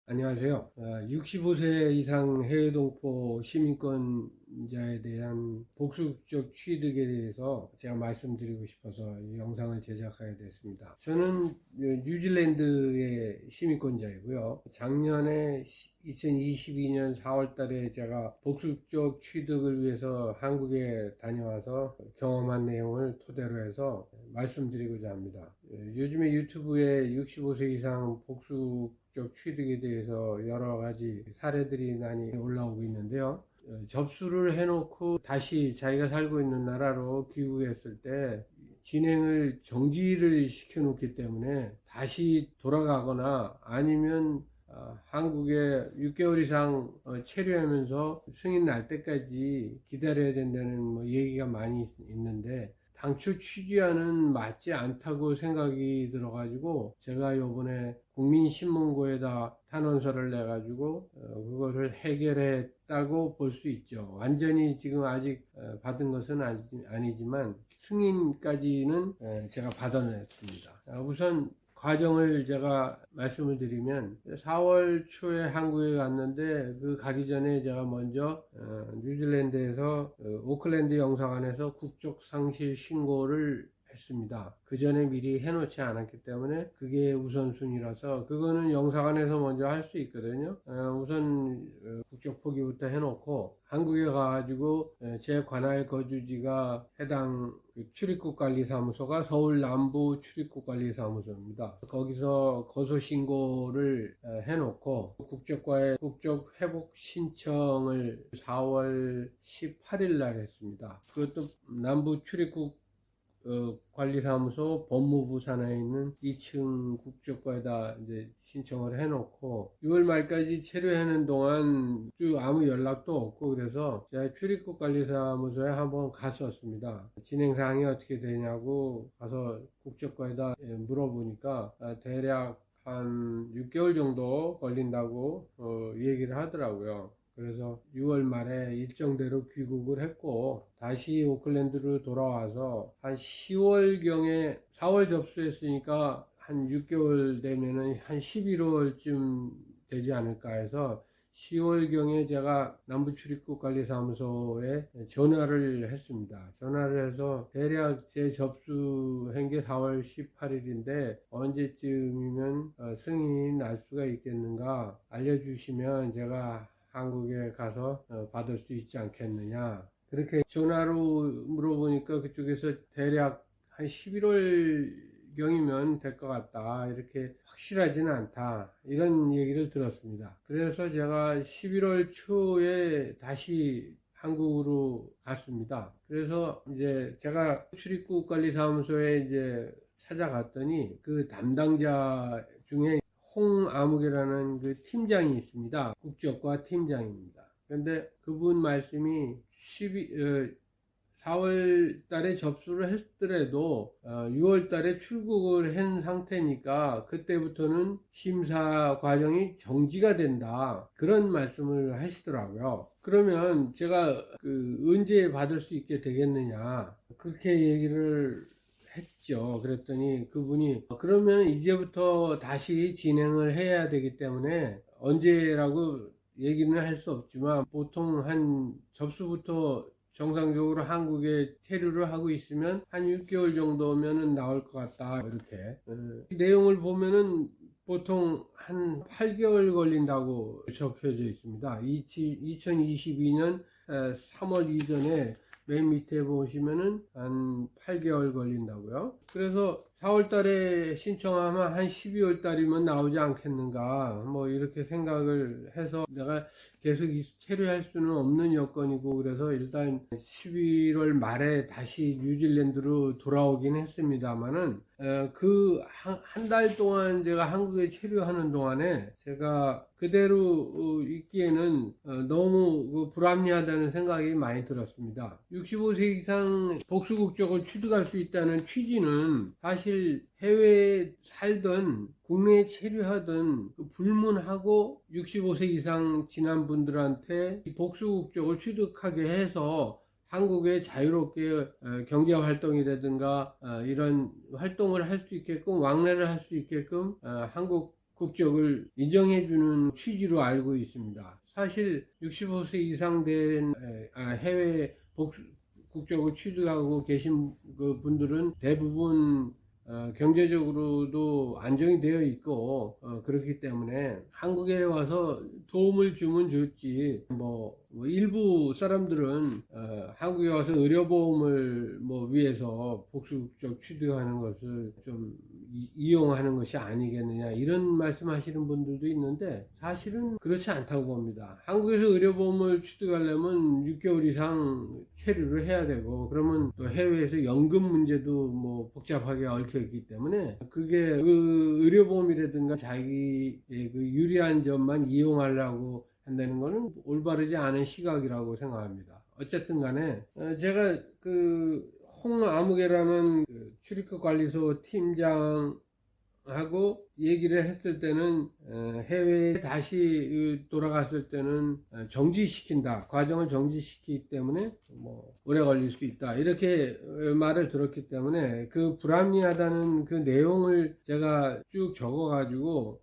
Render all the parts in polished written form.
안녕하세요. 65세 이상 해외 동포 시민권자에 대한 복수적 취득에 대해서 제가 말씀드리고 싶어서 이 영상을 제작하게 됐습니다. 저는 뉴질랜드의 시민권자이고요. 작년에 2022년 4월 달에 제가 복수적 취득을 위해서 한국에 다녀와서 경험한 내용을 토대로 해서 말씀드리고자 합니다. 요즘에 유튜브에 65세 이상 복수적 취득에 대해서 여러 가지 사례들이 많이 올라오고 있는데요. 접수를 해놓고 다시 자기가 살고 있는 나라로 귀국했을 때 진행을 정지를 시켜놓기 때문에 다시 돌아가거나 아니면 한국에 6개월 이상 체류하면서 승인 날 때까지 기다려야 된다는 얘기가 많이 있는데, 당초 취지와는 맞지 않다고 생각이 들어가지고 제가 요번에 국민신문고에다 탄원서를 내가지고 그거를 해결했다고 볼 수 있죠. 완전히 지금 아직 받은 것은 아니지만 승인까지는 제가 받아냈습니다. 우선 과정을 제가 말씀을 드리면, 4월 초에 한국에 갔는데 그 가기 전에 제가 먼저 뉴질랜드에서 오클랜드 영사관에서 국적 상실 신고를 했습니다. 그 전에 미리 해놓지 않았기 때문에 그게 우선순위라서 그거는 영사관에서 먼저 할 수 있거든요. 우선 국적 포기부터 해놓고 한국에 가가지고 제 관할 거주지가 해당 출입국관리사무소가 서울 남부 출입국관리사무소입니다. 거기서 거소신고를 해놓고 국적과의 국적 회복 신청을 4월 18일 날 했습니다. 그것도 남부 출입국 관리사무소 법무부 산하에 있는 2층 국적과에다 이제 신청을 해놓고 6월 말까지 체류하는 동안 쭉 아무 연락도 없고, 그래서 제가 출입국 관리사무소에 한번 갔었습니다. 진행사항이 어떻게 되냐고 가서 국적과에다 물어보니까 대략 한 6개월 정도 걸린다고 얘기를 하더라고요. 그래서 6월 말에 일정대로 귀국을 했고 다시 오클랜드로 돌아와서 한 10월경에 4월 접수했으니까 한 6개월 되면은 한 11월쯤 되지 않을까 해서 10월경에 제가 남부출입국관리사무소에 전화를 했습니다. 전화를 해서 대략 제 접수한 게 4월 18일인데 언제쯤이면 승인이 날 수가 있겠는가 알려주시면 제가 한국에 가서 받을 수 있지 않겠느냐, 그렇게 전화로 물어보니까 그쪽에서 대략 한 11월경이면 될 것 같다, 이렇게 확실하지는 않다, 이런 얘기를 들었습니다. 그래서 제가 11월 초에 다시 한국으로 갔습니다. 그래서 이제 제가 출입국관리사무소에 이제 찾아갔더니 그 담당자 중에 홍아묵이라는 그 팀장이 있습니다. 국적과 팀장입니다. 그런데 그분 말씀이 4월 달에 접수를 했더라도 6월 달에 출국을 한 상태니까 그때부터는 심사 과정이 정지가 된다, 그런 말씀을 하시더라고요. 그러면 제가 언제 받을 수 있게 되겠느냐, 그렇게 얘기를 했죠. 그랬더니 그분이 그러면 이제부터 다시 진행을 해야 되기 때문에 언제라고 얘기는 할 수 없지만 보통 한 접수부터 정상적으로 한국에 체류를 하고 있으면 한 6개월 정도면은 나올 것 같다, 이렇게. 이 내용을 보면은 보통 한 8개월 걸린다고 적혀져 있습니다. 2022년 3월 이전에 맨 밑에 보시면은 한 8개월 걸린다고요. 그래서 4월 달에 신청하면 한 12월 달이면 나오지 않겠는가, 뭐 이렇게 생각을 해서 내가 계속 체류할 수는 없는 여건이고, 그래서 일단 11월 말에 다시 뉴질랜드로 돌아오긴 했습니다만은 그 한 달 동안 제가 한국에 체류하는 동안에 제가 그대로 있기에는 너무 불합리하다는 생각이 많이 들었습니다. 65세 이상 복수국적을 취득할 수 있다는 취지는 사실 해외에 살던 국내에 체류하던 불문하고 65세 이상 지난 분들한테 복수국적을 취득하게 해서 한국에 자유롭게 경제활동이라든가 이런 활동을 할 수 있게끔, 왕래를 할 수 있게끔 한국 국적을 인정해주는 취지로 알고 있습니다. 사실 65세 이상 된 해외 국적을 취득하고 계신 그 분들은 대부분 경제적으로도 안정이 되어 있고 그렇기 때문에 한국에 와서 도움을 주면 좋지 뭐 일부 사람들은 한국에 와서 의료보험을 위해서 복수국적 취득하는 것을 좀 이용하는 것이 아니겠느냐 이런 말씀하시는 분들도 있는데 사실은 그렇지 않다고 봅니다. 한국에서 의료보험을 취득하려면 6개월 이상 체류를 해야 되고 그러면 또 해외에서 연금 문제도 복잡하게 얽혀 있기 때문에 그게 그 의료보험이라든가 자기의 그 유리한 점만 이용하려고 한다는 것은 올바르지 않은 시각이라고 생각합니다. 어쨌든 간에 제가 그 홍아무개라는 출입국 관리소 팀장하고 얘기를 했을 때는 해외에 다시 돌아갔을 때는 정지시킨다. 과정을 정지시키기 때문에 오래 걸릴 수 있다. 이렇게 말을 들었기 때문에 그 불합리하다는 그 내용을 제가 쭉 적어가지고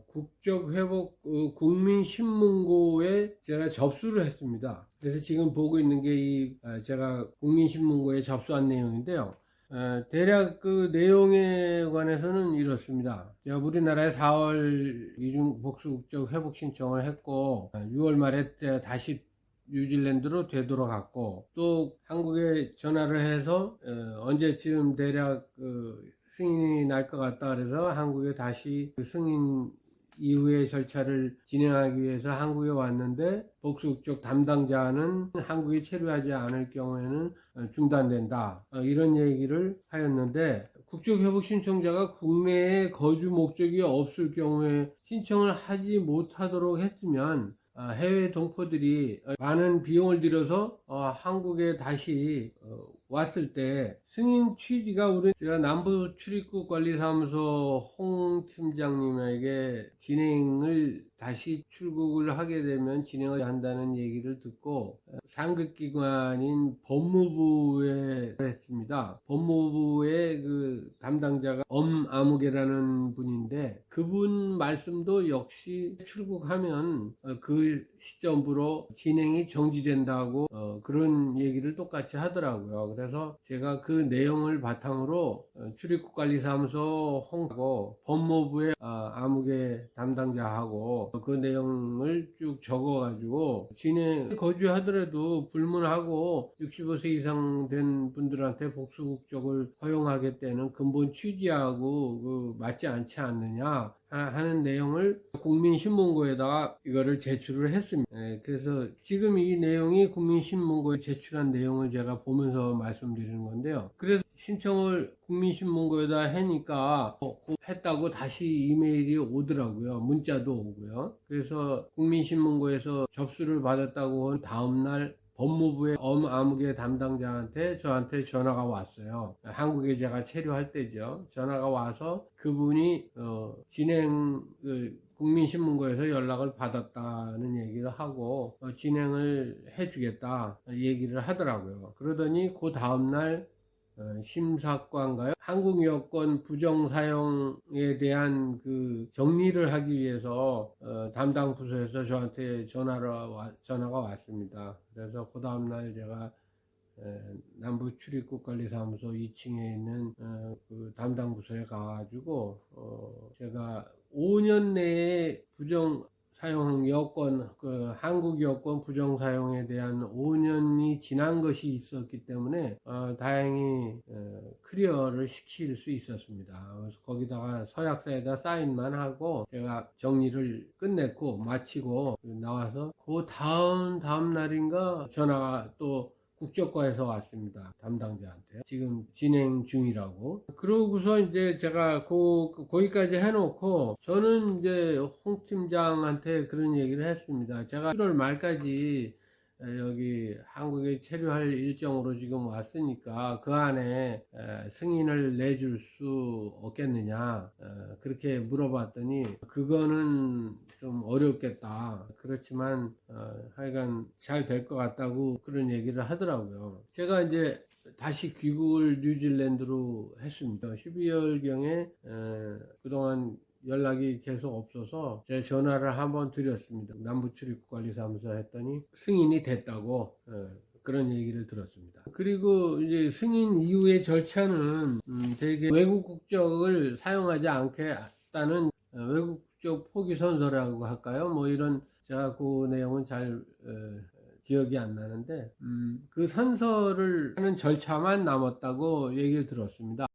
국적회복 국민신문고에 제가 접수를 했습니다. 그래서 지금 보고 있는 게 제가 국민신문고에 접수한 내용인데요. 대략 그 내용에 관해서는 이렇습니다. 제가 우리나라에 4월 이중 복수국적 회복 신청을 했고 6월 말에 다시 뉴질랜드로 되돌아갔고 또 한국에 전화를 해서 언제쯤 대략 승인이 날 것 같다 그래서 한국에 다시 그 승인 이후의 절차를 진행하기 위해서 한국에 왔는데 복수국적 담당자는 한국에 체류하지 않을 경우에는 중단된다. 이런 얘기를 하였는데 국적회복 신청자가 국내에 거주 목적이 없을 경우에 신청을 하지 못하도록 했으면 해외 동포들이 많은 비용을 들여서 한국에 다시 왔을 때 승인 취지가 제가 남부 출입국 관리사무소 홍 팀장님에게 진행을 다시 출국을 하게 되면 진행을 한다는 얘기를 듣고 상급기관인 법무부에 했습니다. 법무부의 그 담당자가 엄아무개라는 분인데 그분 말씀도 역시 출국하면 그 시점부로 진행이 정지된다고 그런 얘기를 똑같이 하더라고요. 그래서 제가 그 내용을 바탕으로 출입국관리사무소 홍하고 법무부의 아무개 담당자하고 그 내용을 쭉 적어가지고 거주하더라도 불문하고 65세 이상 된 분들한테 복수국적을 허용하겠다는 근본 취지하고 맞지 않지 않느냐 하는 내용을 국민신문고에다가 이거를 제출을 했습니다. 그래서 지금 이 내용이 국민신문고에 제출한 내용을 제가 보면서 말씀드리는 건데요. 그래서 신청을 국민신문고에다 하니까 했다고 다시 이메일이 오더라고요. 문자도 오고요. 그래서 국민신문고에서 접수를 받았다고 한 다음날 법무부의 엄아무개 담당자한테 저한테 전화가 왔어요. 한국에 제가 체류할 때죠. 전화가 와서 그분이 국민신문고에서 연락을 받았다는 얘기를 하고 진행을 해주겠다 얘기를 하더라고요. 그러더니 그 다음날 심사관가요? 한국 여권 부정 사용에 대한 그 정리를 하기 위해서 담당 부서에서 저한테 전화가 왔습니다. 그래서 그 다음날 제가 남부 출입국관리사무소 2층에 있는 그 담당 부서에 가가지고 제가 5년 내에 부정 사용 여권, 한국 여권 부정 사용에 대한 5년이 지난 것이 있었기 때문에 다행히 클리어를 시킬 수 있었습니다. 그래서 거기다가 서약서에다 사인만 하고 제가 정리를 끝냈고 마치고 나와서 그 다음 날인가 전화가 또 국적과에서 왔습니다. 담당자한테. 지금 진행 중이라고. 그러고서 이제 제가 거기까지 해놓고 저는 이제 홍 팀장한테 그런 얘기를 했습니다. 제가 1월 말까지 여기 한국에 체류할 일정으로 지금 왔으니까 그 안에 승인을 내줄 수 없겠느냐 그렇게 물어봤더니 그거는 좀 어렵겠다. 그렇지만 하여간 잘 될 것 같다고 그런 얘기를 하더라고요. 제가 이제 다시 귀국을 뉴질랜드로 했습니다. 12월경에 그동안 연락이 계속 없어서 제가 전화를 한번 드렸습니다. 남부출입국관리사무소 했더니 승인이 됐다고 그런 얘기를 들었습니다. 그리고 이제 승인 이후의 절차는 대개 외국 국적을 사용하지 않겠다는 외국 국적 포기 선서라고 할까요? 뭐 이런 제가 그 내용은 잘 기억이 안 나는데 그 선서를 하는 절차만 남았다고 얘기를 들었습니다.